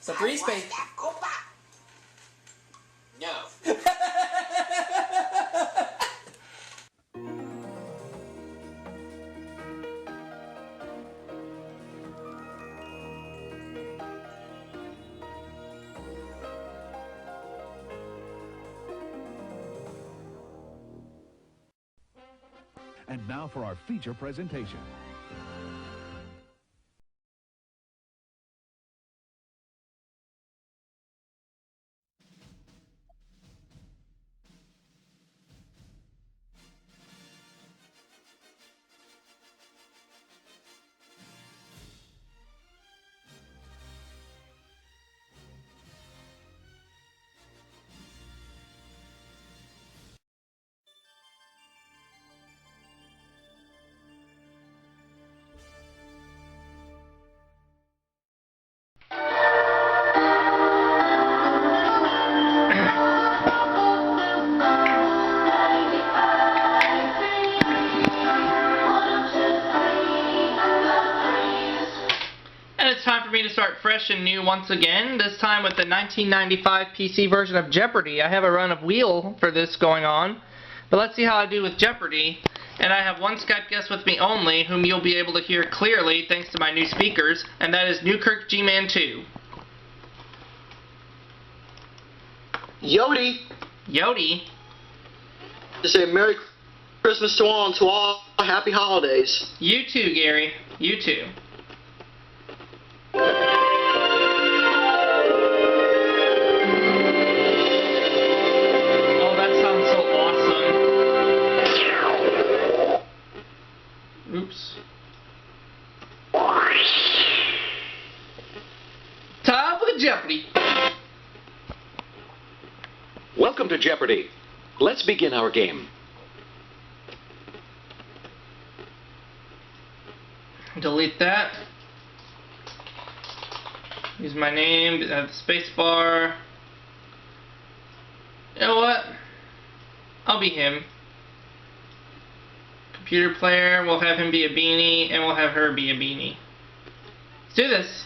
So 3 space. No. And now for our feature presentation. And it's time for me to start fresh and new once again, this time with the 1995 PC version of Jeopardy. I have a run of Wheel for this going on, but let's see how I do with Jeopardy. And I have one Skype guest with me only, whom you'll be able to hear clearly thanks to my new speakers, and that is Newkirk G-Man 2. Yodi. Yodi. To say Merry Christmas to all, Happy Holidays. You too, Gary. You too. Oh, that sounds so awesome. Oops. Time for the Jeopardy. Welcome to Jeopardy. Let's begin our game. Delete that. Use my name, the space bar. You know what? I'll be him. Computer player, we'll have him be a beanie, and we'll have her be a beanie. Let's do this.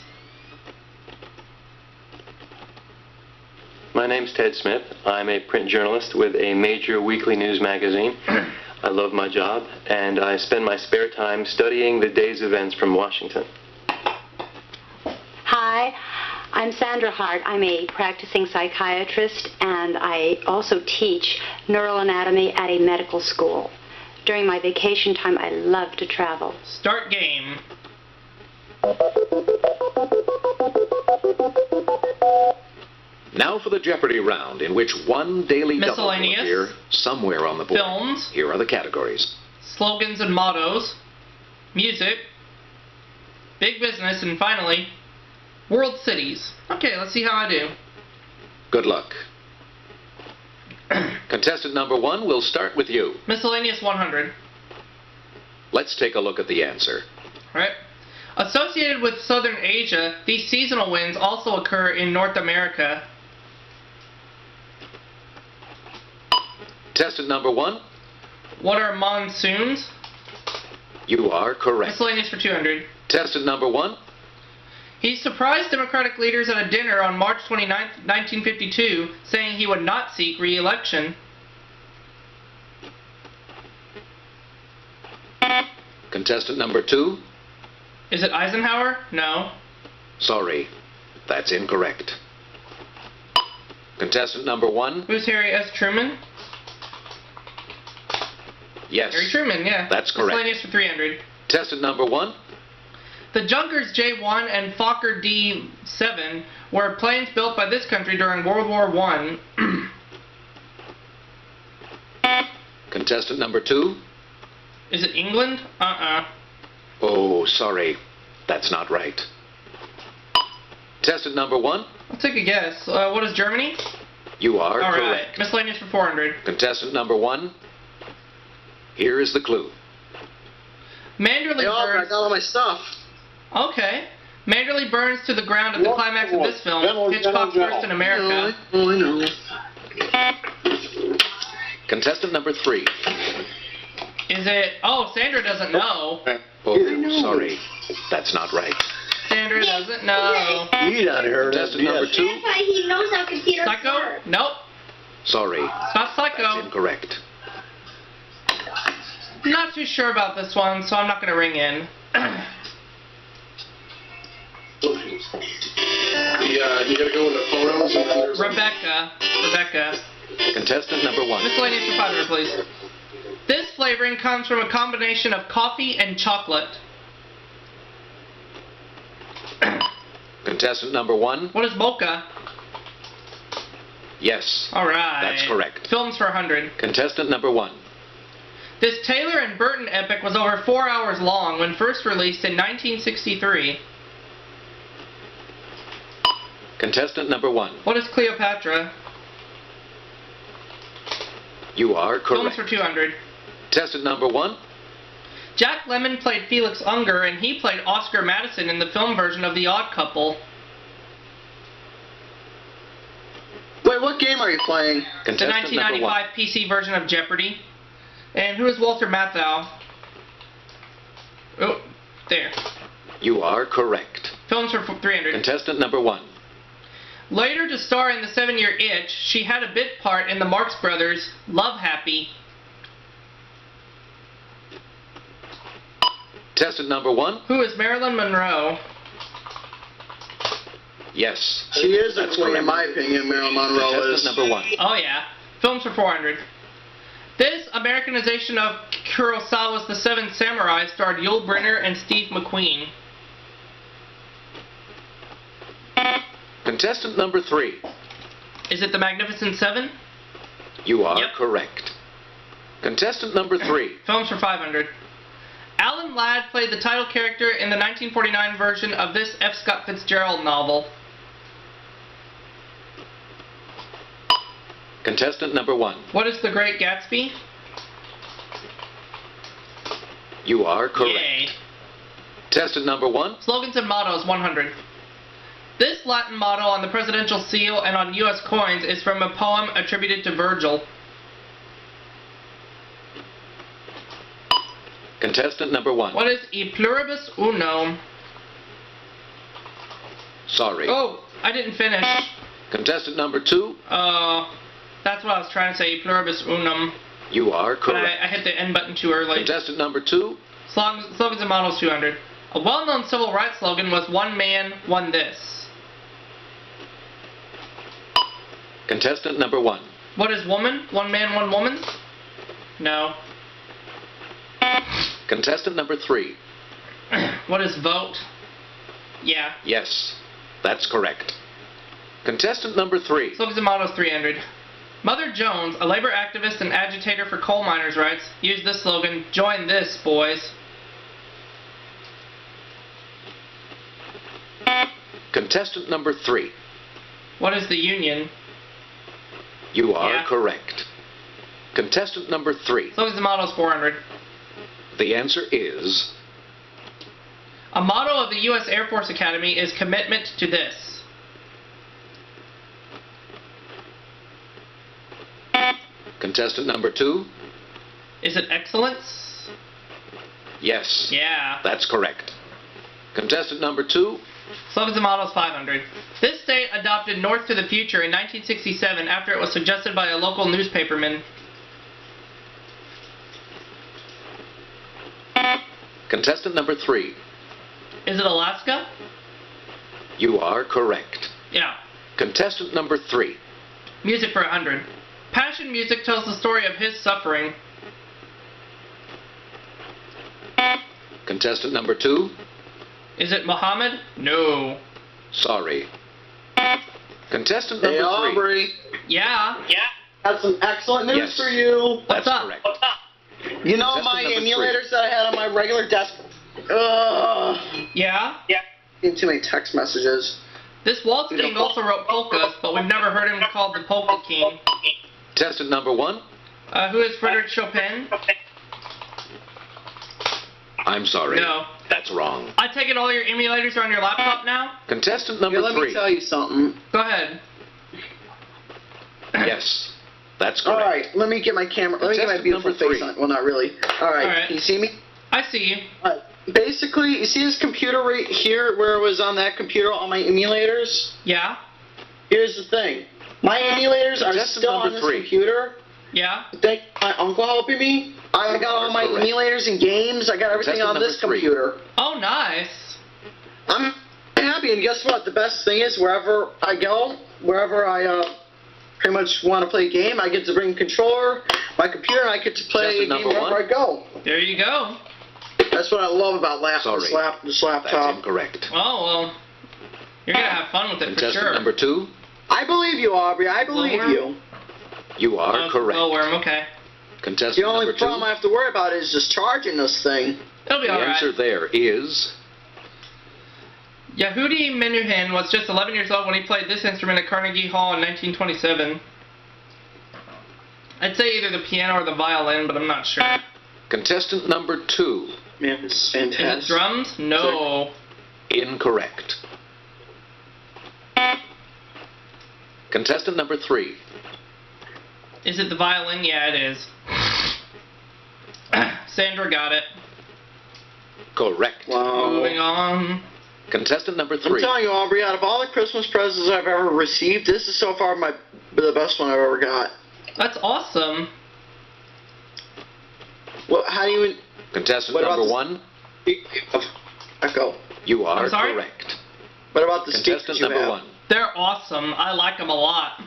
My name's Ted Smith. I'm a print journalist with a major weekly news magazine. I love my job, and I spend my spare time studying the day's events from Washington. Hi, I'm Sandra Hart. I'm a practicing psychiatrist, and I also teach neural anatomy at a medical school. During my vacation time, I love to travel. Start game. Now for the Jeopardy round, in which one daily double will Miscellaneous. appear somewhere on the board. Films. Here are the categories. Slogans and mottos. Music. Big business. And finally, world cities. Okay, let's see how I do. Good luck. Contestant number 1, we'll start with you. Miscellaneous 100. Let's take a look at the answer. Right. Associated with Southern Asia, these seasonal winds also occur in North America. Contestant number 1, What are monsoons? you are correct. Miscellaneous for 200. Contestant number 1, He surprised Democratic leaders at a dinner on March 29, 1952, saying he would not seek re-election. contestant number 2, Is it Eisenhower? No. sorry, that's incorrect. Contestant number 1, Who's Harry S. Truman? yes, Harry Truman, yeah. that's correct. Miscellaneous for 300. Contestant number 1, The Junkers J-1 and Fokker D-7 were planes built by this country during World War I. contestant number 2, Is it England? oh, sorry, that's not right. Contestant number 1, I'll take a guess. What is Germany? you are All right. correct. Miscellaneous for 400. Contestant number 1, here is the clue. Manderley Hey, Oliver, I burns. got all my stuff. Okay. Manderley burns to the ground at the climax of this film. Hitchcock's first in America. Oh, I know. Contestant number 3, Is it? Oh, Sandra doesn't know. oh, sorry, that's not right. Sandra doesn't know. Yeah. C down here. Contestant number 2. That's why he knows how computers Psycho? work. Nope. Sorry, It's not Psycho. that's incorrect. Not too sure about this one, so I'm not going to ring in. Yeah, you gotta go in the photos and then there's Rebecca. Contestant number 1. Miscellaneous for 500, please. This flavoring comes from a combination of coffee and chocolate. Contestant number 1. What is mocha? Yes, Alright. that's correct. Films for 100. Contestant number 1. This Taylor and Burton epic was over 4 hours long when first released in 1963. Contestant number 1. What is Cleopatra? You are Films correct. for 200. Contestant number 1. Jack Lemmon played Felix Unger, and he played Oscar Madison in the film version of The Odd Couple. Wait, what game are you playing? The Contestant number 1. 1995 PC version of Jeopardy. And who is Walter Matthau? Oh, there. You are correct. Films for 300. Contestant number 1. Later to star in The 7-Year Itch, she had a bit part in the Marx Brothers' Love Happy. Contestant number 1. Who is Marilyn Monroe? Yes. She is a That's queen, in correct. my opinion, Marilyn Monroe Contestant is. number 1. Oh yeah. Films for 400. This Americanization of Kurosawa's The Seven Samurai starred Yul Brynner and Steve McQueen. Contestant number 3. Is it The Magnificent Seven? You are Yep. correct. Contestant number 3. Films for 500. Alan Ladd played the title character in the 1949 version of this F. Scott Fitzgerald novel. Contestant number 1. What is The Great Gatsby? You are correct. Yay. Contestant number 1. Slogans and mottos 100. This Latin motto on the presidential seal and on U.S. coins is from a poem attributed to Virgil. Contestant number 1. What is E pluribus unum? Sorry. Oh, I didn't finish. Contestant number 2. That's what I was trying to say, E pluribus unum. You are But correct. I hit the N button too early. Contestant number 2. Slogans and mottos 200. A well-known civil rights slogan was "One man, one this." Contestant number 1. What is woman? One man, one woman? No. Contestant number 3. What is vote? Yeah. Yes, that's correct. Contestant number 3. Slogans and mottos 300. Mother Jones, a labor activist and agitator for coal miners' rights, used this slogan, "Join this, boys." Contestant number 3. What is the union? You are Yeah. correct. Contestant number 3. Slogans and mottos 400. The answer is A motto of the U.S. Air Force Academy is "Commitment to this." contestant number 2. Is it excellence? Yes, Yeah. that's correct. Contestant number 2. Slogans and mottos 500. This state adopted North to the Future in 1967 after it was suggested by a local newspaperman. Contestant number 3. Is it Alaska? You are correct. Yeah. Contestant number 3. Music for 100. Passion music tells the story of his suffering. Contestant number 2. Is it Muhammad? No. Sorry. Contestant Hey, number 3. Aubrey. Yeah. Got some excellent news Yes. for you. That's What's up? correct. You know Contestant my number 3. emulators that I had on my regular desk? Ugh. Yeah? Getting too many text messages. This Waltz King also wrote polkas, but we've never heard him called the Polka King. Contestant number 1. Who is Frédéric Chopin? I'm sorry. No. That's wrong. I take it all your emulators are on your laptop now? Contestant number Here, let 3. me tell you something. Go ahead. Yes, that's correct. Alright, let me get my camera. Let me get my Contestant beautiful number face 3. on it. Well, not really. Alright, Alright. can you see me? I see you. Alright. basically, you see this computer right here where it was on that computer, all my emulators? Yeah? Here's the thing. My emulators are Contestant still number on this 3. computer. Yeah? Thank my uncle helping me. I got all my Correct. emulators and games. I got everything Contestant on this number 3. computer. Oh, nice. I'm happy, and guess what? The best thing is wherever I go, wherever I pretty much want to play a game, I get to bring a controller, my computer, and I get to play a Contestant game number wherever 1. I go. There you go. That's what I love about this That's laptop. incorrect. Oh, well. You're going to have fun with it for Contestant sure. number 2. I believe you, Aubrey. I believe Lower? you. You are correct. Oh, worm, okay. Contestant The only number 2. problem I have to worry about is just charging this thing. It'll be The alright. answer there is Yehudi Menuhin was just 11 years old when he played this instrument at Carnegie Hall in 1927. I'd say either the piano or the violin, but I'm not sure. contestant number 2. Man, it's Is it fantastic. drums? No. Incorrect. Contestant number 3. Is it the violin? Yeah, it is. Sandra got it. Correct. Wow. Moving on. Contestant number I'm 3. telling you, Aubrey, out of all the Christmas presents I've ever received, this is so far the best one I've ever got. That's awesome. Well, how do you... Contestant What about number the- 1. Echo. You are I'm sorry? correct. What about the speakers Contestant you number have? 1. They're awesome. I like them a lot.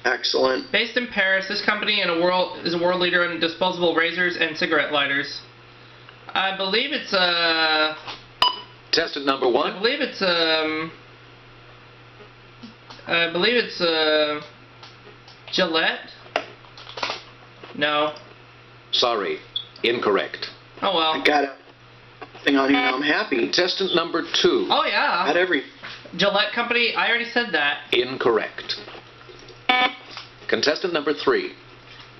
Excellent. Based in Paris, this company is a world leader in disposable razors and cigarette lighters. I believe it's Contestant number I 1. believe it's Gillette. No. Sorry. Incorrect. Oh I well. got everything on here. I'm happy. Contestant number 2. Oh Got yeah. every... Gillette company. I already said that. Incorrect. Contestant number 3.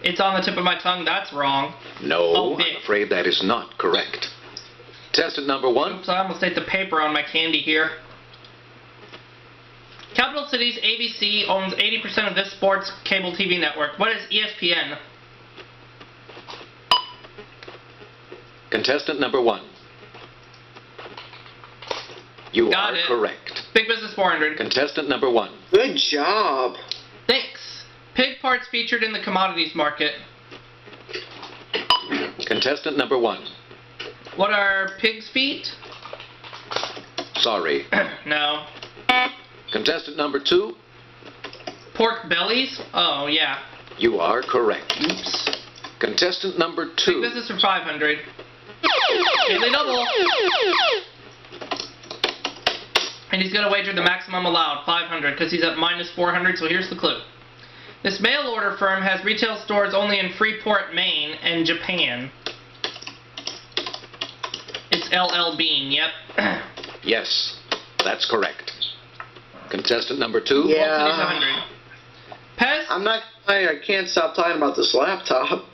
It's on the tip of my tongue. That's wrong. No, Oh, I'm Vic. afraid that is not correct. Contestant number 1. Oops, I almost ate the paper on my candy here. Capital Cities ABC owns 80% of this sports cable TV network. What is ESPN? Contestant number 1. You Got are it. correct. Big Business 400. Contestant number 1. Good job. Thanks. Pig parts featured in the commodities market. Contestant number 1. What are pig's feet? Sorry. No. Contestant number 2. Pork bellies? Oh, yeah. You are correct. Oops. Contestant number Big 2. Business for 500. Daily double. And he's going to wager the maximum allowed, 500, because he's at minus 400, so here's the clue. This mail order firm has retail stores only in Freeport, Maine, and Japan. It's LL Bean, yep. Yes, that's correct. Contestant number 2. Yeah. Walt Disney's 100. Pez? I can't stop talking about this laptop.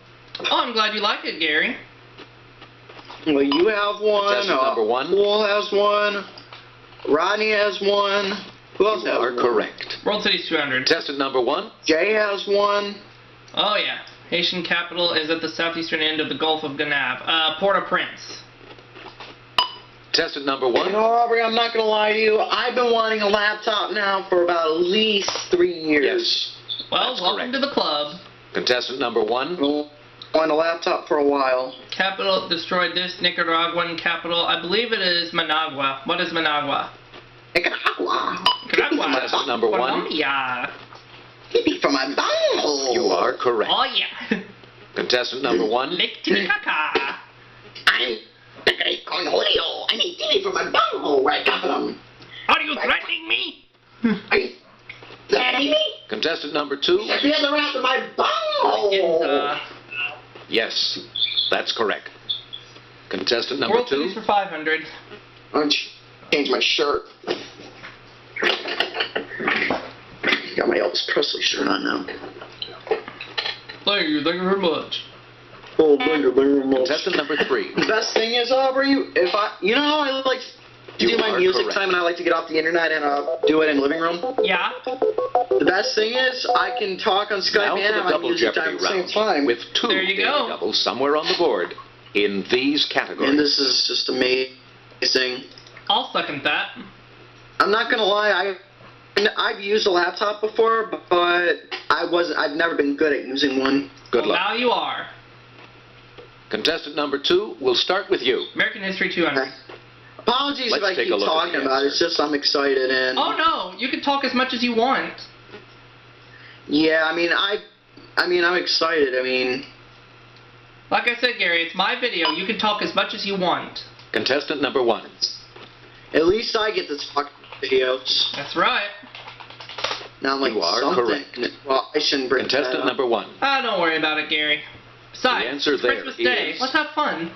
Oh, I'm glad you like it, Gary. Well, you have one. Contestant number 1. Pool has one. Rodney has one. Who else You has are one? correct. World Cities 200. Contestant number 1. Jay has one. Oh, yeah. Haitian capital is at the southeastern end of the Gulf of Ganab. Port-au-Prince. Contestant number You 1. know, Aubrey, I'm not going to lie to you. I've been wanting a laptop now for about at least 3 years. Yes. Well, That's welcome correct. to the club. Contestant number 1. I've been wanting a laptop for a while. Capital destroyed this Nicaraguan capital. I believe it is Managua. What is Managua? Nicaragua. Contestant number 1. Colombia. Hippie from my bunghole. You are correct. Oh, yeah. Contestant number 1. Lake Titicaca. I'm the great Cornholio. I need TV from my bunghole where I got them. Are you threatening me? Are you threatening me? Contestant number 2. The other half of my bunghole. It's, Yes, that's correct. Contestant number World 2. Cities for 500. Why don't you change my shirt? Got my Elvis Presley shirt on now. Thank you very much. Oh, thank you very much. Contestant number 3. The best thing is, Aubrey, if you know how I like to You do my are music correct. time and I like to get off the internet and do it in the living room? Yeah? The best thing is, I can talk on Skype Now and for have the my double music Jeopardy time at the same round time. with 2 There you daily go. doubles somewhere on the board. in these And categories. this is just amazing. I'll second that. I'm not gonna lie, I've used a laptop before, but I've never been good at using one. Good Well, luck. now you are. Contestant number 2, we'll start with you. American History 200. Apologies Let's if I take keep a look at talking the about it. answer. It's just I'm excited and Oh no, you can talk as much as you want. yeah. I'm excited. Like I said, Gary, it's my video. You can talk as much as you want. Contestant number 1. At least I get to talk videos. That's right. Now I'm like You are something. correct. Well, I shouldn't bring that Contestant up. number 1. Ah, don't worry about it, Gary. Besides, The answer it's there Christmas Day. is- Let's have fun.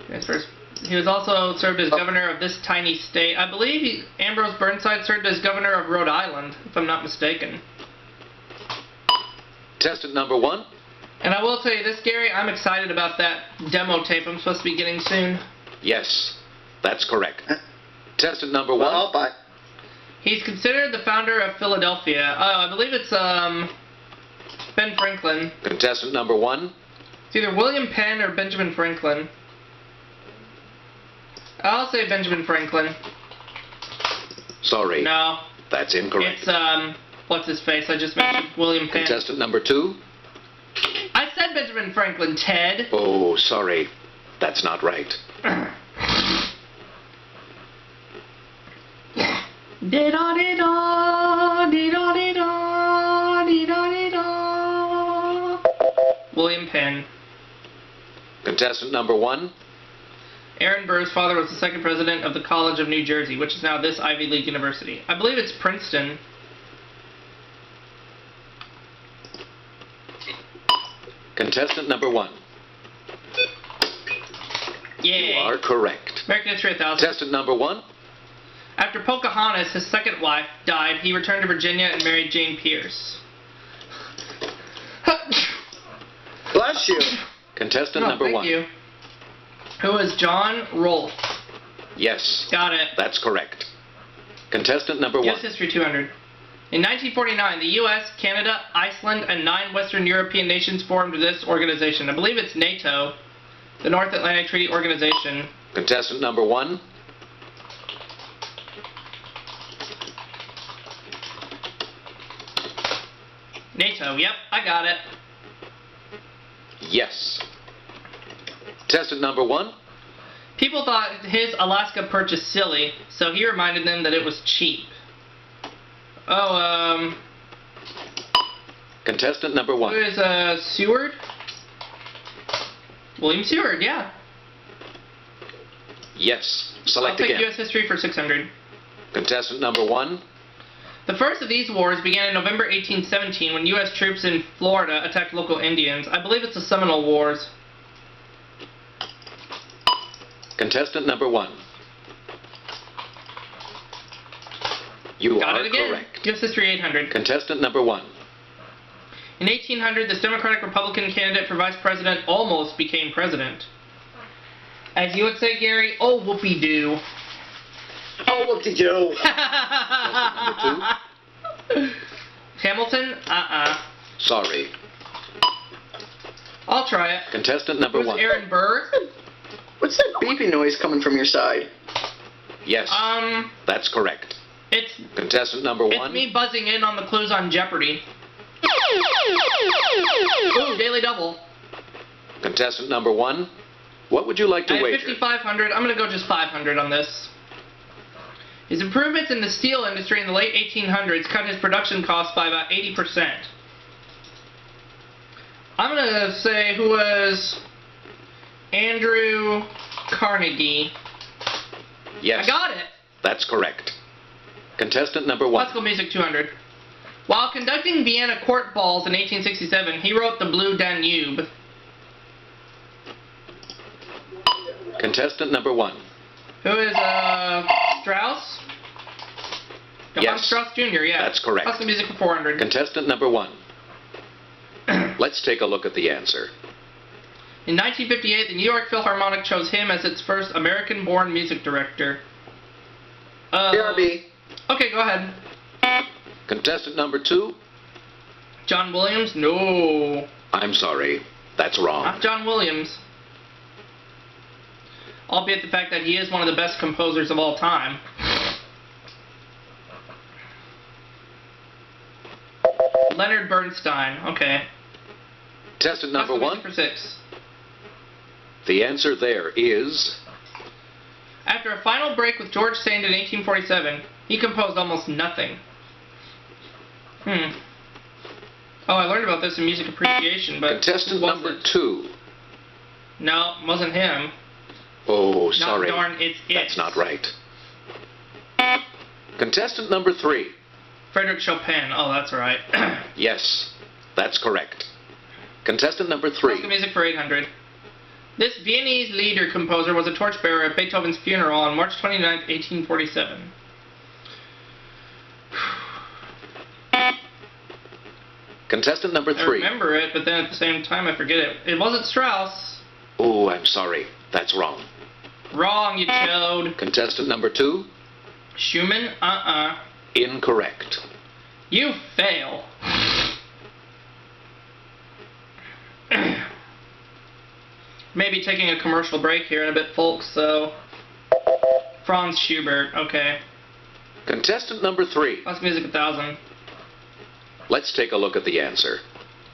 Yes, first. He was also served as governor of this tiny state. I believe Ambrose Burnside served as governor of Rhode Island, if I'm not mistaken. Contestant number 1. And I will tell you this, Gary, I'm excited about that demo tape I'm supposed to be getting soon. Yes, that's correct. Contestant number 1. Well, bye. He's considered the founder of Philadelphia. I believe it's Ben Franklin. Contestant number 1. It's either William Penn or Benjamin Franklin. I'll say Benjamin Franklin. Sorry, No, that's incorrect. it's what's his face? I just mentioned William Penn. Contestant number 2. I said Benjamin Franklin, Ted. Oh, sorry, that's not right. Dee-da-dee-da, dee-da-dee-da, dee-da-dee-da. William Penn. Contestant number 1. Aaron Burr's father was the second president of the College of New Jersey, which is now this Ivy League university. I believe it's Princeton. Contestant number 1. Yay. You are correct. American History 1000. Contestant number 1. After Pocahontas, his second wife, died, he returned to Virginia and married Jane Pierce. Bless you. Contestant No, number thank 1. you. Who is John Rolfe? Yes, Got it. that's correct. Contestant number 1. U.S. History 200. In 1949, the U.S., Canada, Iceland, and 9 Western European nations formed this organization. I believe it's NATO, the North Atlantic Treaty Organization. Contestant number 1. NATO, yep, I got it. Yes. Contestant number 1. People thought his Alaska purchase silly, so he reminded them that it was cheap. Oh, Contestant number who 1. is, Seward? William Seward, yeah. Yes. I'll Select take again. U.S. History for 600. Contestant number 1. The first of these wars began in November 1817 when U.S. troops in Florida attacked local Indians. I believe it's the Seminole Wars. Contestant number 1. You Got are it again. correct. U.S. History 800. Contestant number 1. In 1800, this Democratic-Republican candidate for vice president almost became president. As you would say, Gary, oh whoopee-doo. Oh, what did you? Hamilton? Sorry. I'll try it. Contestant number Who's 1. Aaron Burr? What's that beeping noise coming from your side? Yes, that's correct. It's Contestant number 1. it's me buzzing in on the clues on Jeopardy. Ooh, Daily Double. Contestant number 1. What would you like to I have wager? 5,500. I'm going to go just 500 on this. His improvements in the steel industry in the late 1800s cut his production costs by about 80%. I'm going to say who was Andrew Carnegie. Yes, I got it. that's correct. Contestant number 1. Classical Music 200. While conducting Vienna court balls in 1867, he wrote The Blue Danube. Contestant number 1. Who is, Strauss? Johann Yes. Strauss Jr., yeah. That's correct. Classical Music for 400. Contestant number 1. Let's take a look at the answer. In 1958, the New York Philharmonic chose him as its first American-born music director. BRB. Okay, go ahead. Contestant number 2. John Williams? No. I'm sorry. That's wrong. Not John Williams. Albeit the fact that he is one of the best composers of all time. Leonard Bernstein. Okay. Contestant number Classical 1. music for 6. The answer there is... After a final break with George Sand in 1847, he composed almost nothing. Oh, I learned about this in music appreciation, but Contestant who was number it? 2. No, it wasn't him. Oh, sorry. No, darn, it's it. That's not right. Contestant number 3. Frederick Chopin. Oh, that's right. Yes, that's correct. Contestant number 3. Classical music for 800. This Viennese lieder composer was a torchbearer at Beethoven's funeral on March 29, 1847. Contestant number I 3. remember it, but then at the same time I forget it. It wasn't Strauss. Oh, I'm sorry. That's wrong. Wrong, you toad. Contestant number 2. Schumann? Incorrect. You fail. Maybe taking a commercial break here in a bit, folks, so... Franz Schubert, okay. Contestant number 3. Classical music 1000. Let's take a look at the answer.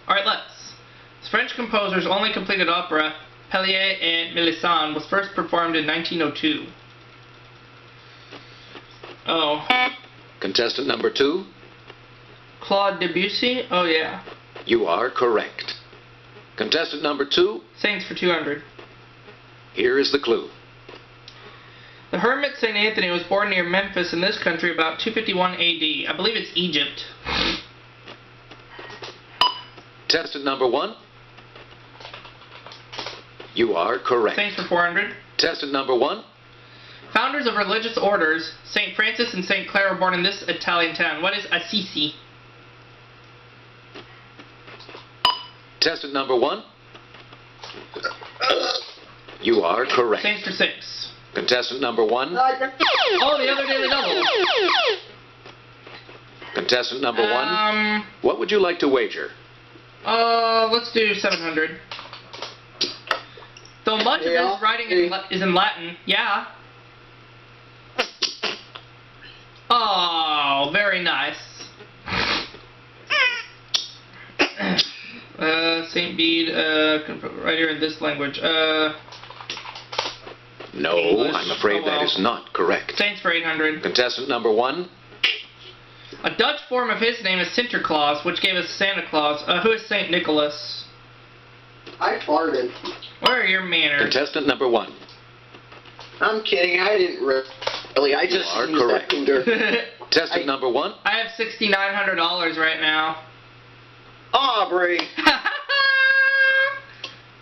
Alright, let's. This French composer's only completed opera, Pellier et Melisande, was first performed in 1902. Oh. Contestant number 2. Claude Debussy? Oh, yeah. You are correct. Contestant number 2. Saints for 200. Here is the clue. The hermit St. Anthony was born near Memphis in this country about 251 AD. I believe it's Egypt. Contestant number 1. You are correct. Saints for 400. Contestant number 1. Founders of religious orders, St. Francis and St. Clare were born in this Italian town. What is Assisi? Contestant number 1. You are correct. Saints for 6. Contestant number 1. Oh, the other daily double. Contestant number 1. What would you like to wager? Let's do 700. Though much of his writing is in Latin, yeah. Oh, very nice. St. Bede, right here in this language. No, English. I'm afraid that is not correct. Saints for 800. Contestant number 1. A Dutch form of his name is Sinterklaas, which gave us Santa Claus. Who is St. Nicholas? I farted. Where are your manners? Contestant number 1. I'm kidding. I didn't really. I just are used correct. that cooter. Contestant number 1. I have $6,900 right now. Aubrey.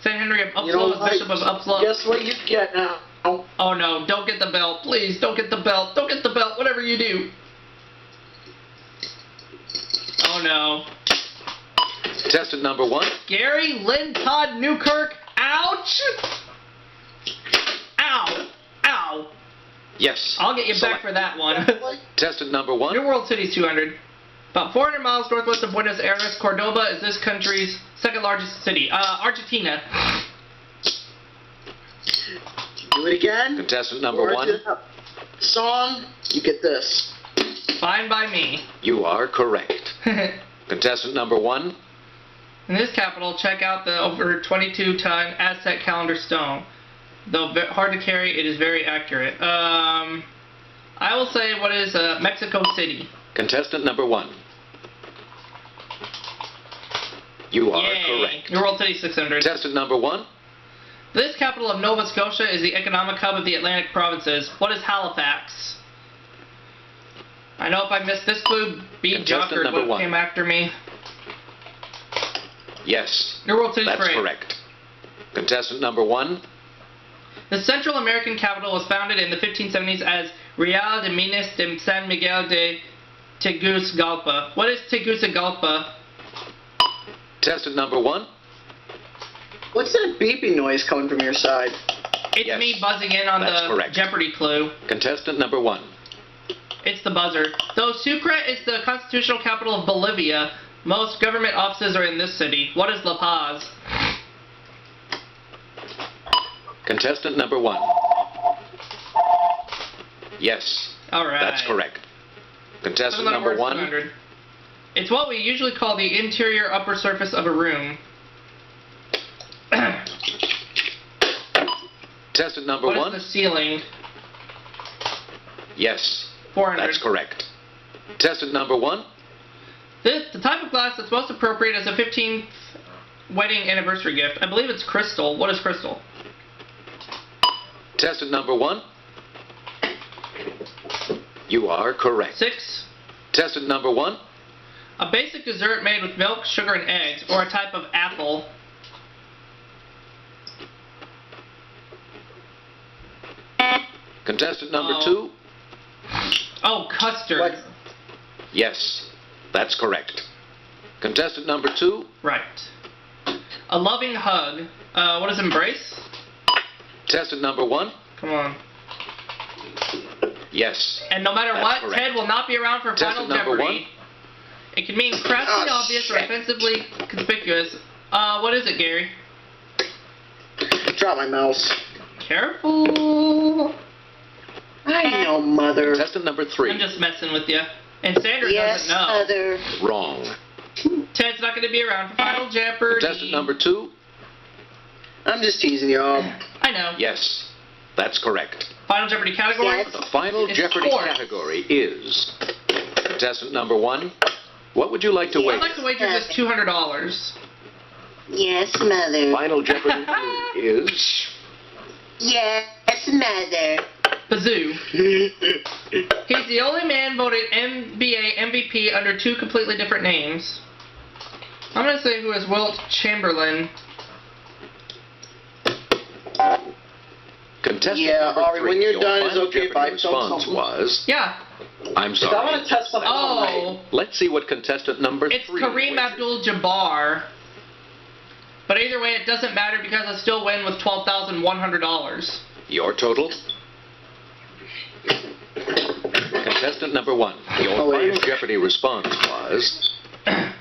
St. Henry of Upsalo You know is what? Bishop of Upsalo. Guess what you get now? Oh no, don't get the belt. Please, don't get the belt. Don't get the belt, whatever you do. Oh no. Contestant number 1. Gary Lynn Todd Newkirk. Ouch! Ow! Ow! Yes. I'll get you Select. back for that one. Contestant number 1. New World City's 200. About 400 miles northwest of Buenos Aires, Cordoba is this country's second largest city. Argentina. Do it again. Contestant number 1. Song. You get this. Fine by me. You are correct. Contestant number 1. In this capital, check out the over 22-ton Aztec calendar stone. Though hard to carry, it is very accurate. I will say, what is Mexico City? Contestant number 1. You are Yay. correct. New World City 600. Contestant number 1. This capital of Nova Scotia is the economic hub of the Atlantic provinces. What is Halifax? I know if I missed this clue, B. Contestant Jockard number would have 1. came after me. Yes. New World City That's Parade. correct. Contestant number 1. The Central American capital was founded in the 1570s as Real de Minas de San Miguel de Tegucigalpa. What is Tegucigalpa? Contestant number 1. What's that beeping noise coming from your side? It's Yes. me buzzing in on That's the correct. Jeopardy clue. Contestant number 1. It's the buzzer. Though Sucre is the constitutional capital of Bolivia, most government offices are in this city. What is La Paz? Contestant number 1. Yes, All right. that's correct. Contestant Seven number letter words, 1. 200. It's what we usually call the interior upper surface of a room. Contestant number What 1. is the ceiling? Yes, 400. that's correct. Contestant number 1. The type of glass that's most appropriate as a 15th wedding anniversary gift. I believe it's crystal. What is crystal? Contestant number 1. You are correct. 6. Contestant number 1. A basic dessert made with milk, sugar, and eggs, or a type of apple. Contestant number Oh. 2. Oh, custard. What? Yes, that's correct. Contestant number 2. Right. A loving hug. What is embrace? Contestant number 1. Come on. Yes. And no matter That's what, correct. Ted will not be around for Final Contestant number Jeopardy. 1. It can mean crassly Oh, obvious or shit. offensively conspicuous. What is it, Gary? Drop my mouse. Careful. I know, Mother. Contestant number 3. I'm just messing with you. And Sandra Yes, doesn't know. Mother. Wrong. Ted's not going to be around for Final Jeopardy. Contestant number 2. I'm just teasing y'all. I know. Yes, that's correct. Final Jeopardy category? Yes. The final It's Jeopardy sports. category is contestant number 1. What would you like to I'd wager? like to wager just $200. Yes, Mother. Final Jeopardy is Yes, Mother. Bazoo. He's the only man voted NBA MVP under 2 completely different names. I'm going to say who is Wilt Chamberlain. contestant Yeah, number Ari, 3. when you're Your done, it's final okay if Jeopardy I film response something. was, Yeah. I'm Because I sorry. want to test something out. Right. Oh, Let's see what contestant number it's 3 Kareem wagered. Abdul-Jabbar. But either way, it doesn't matter because I still win with $12,100. Your total? Contestant number 1. Your Oh, wait. final Jeopardy response was,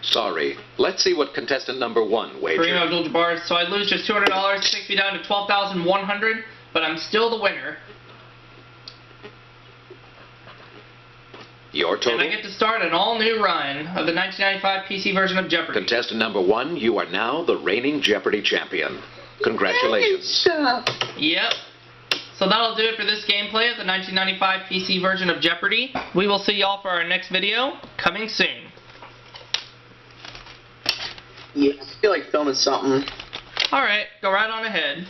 sorry. Let's see what contestant number 1 Kareem wagered. Abdul-Jabbar. So I lose just $200, takes me down to $12,100, but I'm still the winner. Your And total? I get to start an all-new run of the 1995 PC version of Jeopardy. Contestant number 1, you are now the reigning Jeopardy champion. Congratulations. Yep. So that'll do it for this gameplay of the 1995 PC version of Jeopardy. We will see y'all for our next video, coming soon. Yeah, I feel like filming something. Alright, go right on ahead.